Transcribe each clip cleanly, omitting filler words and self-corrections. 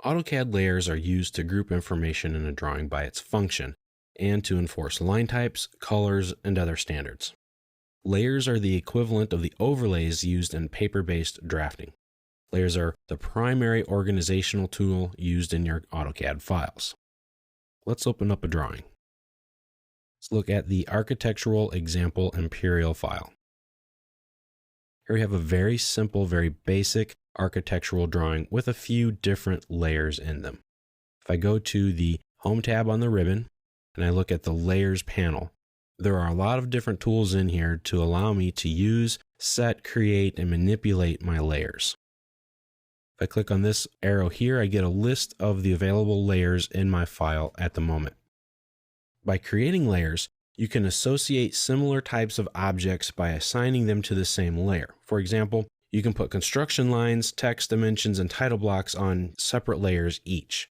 AutoCAD layers are used to group information in a drawing by its function and to enforce line types, colors, and other standards. Layers are the equivalent of the overlays used in paper-based drafting. Layers are the primary organizational tool used in your AutoCAD files. Let's open up a drawing. Let's look at the architectural example Imperial file. Here we have a very simple, very basic architectural drawing with a few different layers in them. If I go to the Home tab on the ribbon and I look at the Layers panel, there are a lot of different tools in here to allow me to use, set, create, and manipulate my layers. If I click on this arrow here, I get a list of the available layers in my file at the moment. By creating layers, you can associate similar types of objects by assigning them to the same layer. For example, you can put construction lines, text dimensions, and title blocks on separate layers each.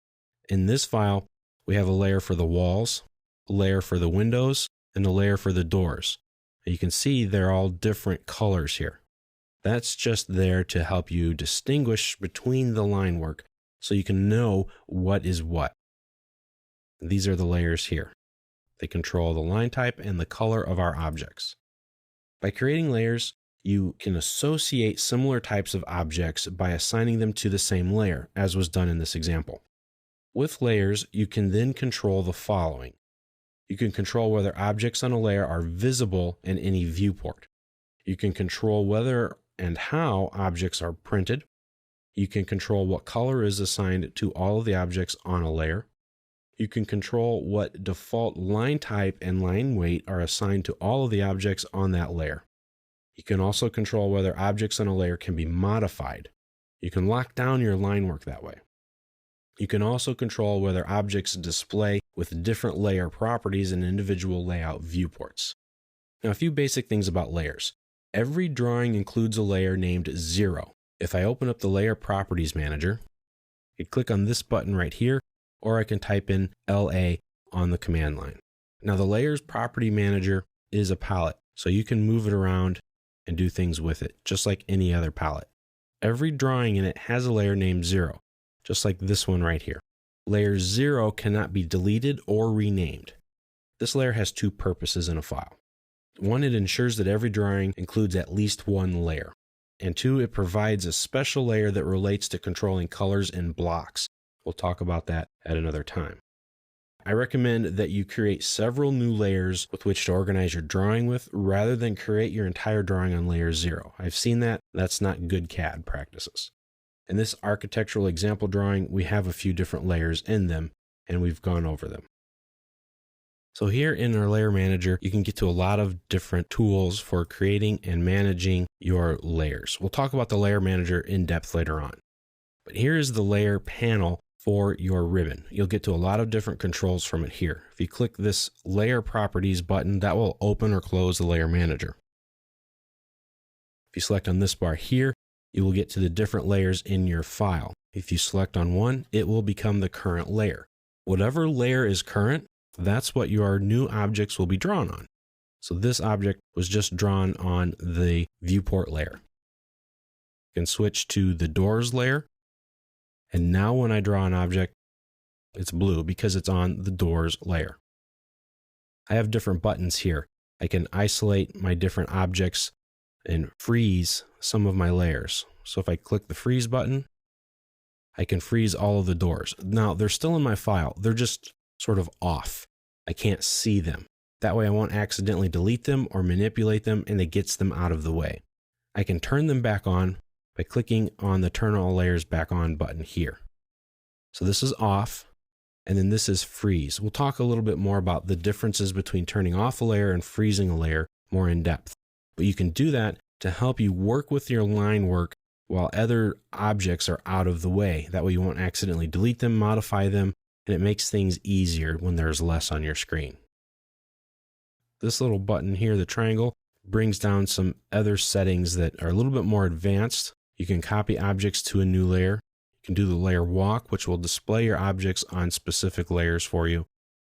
In this file, we have a layer for the walls, a layer for the windows, and a layer for the doors. You can see they're all different colors here. That's just there to help you distinguish between the line work so you can know what is what. These are the layers here. They control the line type and the color of our objects. By creating layers, you can associate similar types of objects by assigning them to the same layer, as was done in this example. With layers, you can then control the following. You can control whether objects on a layer are visible in any viewport. You can control whether and how objects are printed. You can control what color is assigned to all of the objects on a layer. You can control what default line type and line weight are assigned to all of the objects on that layer. You can also control whether objects on a layer can be modified. You can lock down your line work that way. You can also control whether objects display with different layer properties in individual layout viewports. Now, a few basic things about layers. Every drawing includes a layer named 0. If I open up the Layer Properties Manager, I click on this button right here, or I can type in LA on the command line. Now, the Layers Property Manager is a palette, so you can move it around and do things with it, just like any other palette. Every drawing in it has a layer named 0, just like this one right here. Layer 0 cannot be deleted or renamed. This layer has two purposes in a file. One, it ensures that every drawing includes at least one layer. And two, it provides a special layer that relates to controlling colors in blocks. We'll talk about that at another time. I recommend that you create several new layers with which to organize your drawing with, rather than create your entire drawing on layer 0. I've seen that. That's not good CAD practices. In this architectural example drawing, we have a few different layers in them, and we've gone over them. So here in our Layer Manager, you can get to a lot of different tools for creating and managing your layers. We'll talk about the Layer Manager in depth later on. But here is the layer panel for your ribbon. You'll get to a lot of different controls from it here. If you click this Layer Properties button, that will open or close the Layer Manager. If you select on this bar here, you will get to the different layers in your file. If you select on one, it will become the current layer. Whatever layer is current, that's what your new objects will be drawn on. So this object was just drawn on the viewport layer. You can switch to the doors layer. And now when I draw an object, it's blue because it's on the doors layer. I have different buttons here. I can isolate my different objects and freeze some of my layers. So if I click the freeze button, I can freeze all of the doors. Now they're still in my file. They're just sort of off. I can't see them. That way I won't accidentally delete them or manipulate them, and it gets them out of the way. I can turn them back on by clicking on the Turn All Layers Back On button here. So this is off, and then this is freeze. We'll talk a little bit more about the differences between turning off a layer and freezing a layer more in depth. But you can do that to help you work with your line work while other objects are out of the way. That way you won't accidentally delete them, modify them, and it makes things easier when there's less on your screen. This little button here, the triangle, brings down some other settings that are a little bit more advanced. You can copy objects to a new layer. You can do the layer walk, which will display your objects on specific layers for you.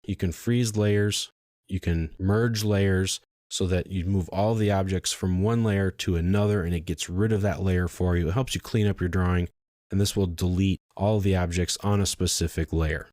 You can freeze layers. You can merge layers so that you move all the objects from one layer to another and it gets rid of that layer for you. It helps you clean up your drawing. and this will delete all the objects on a specific layer.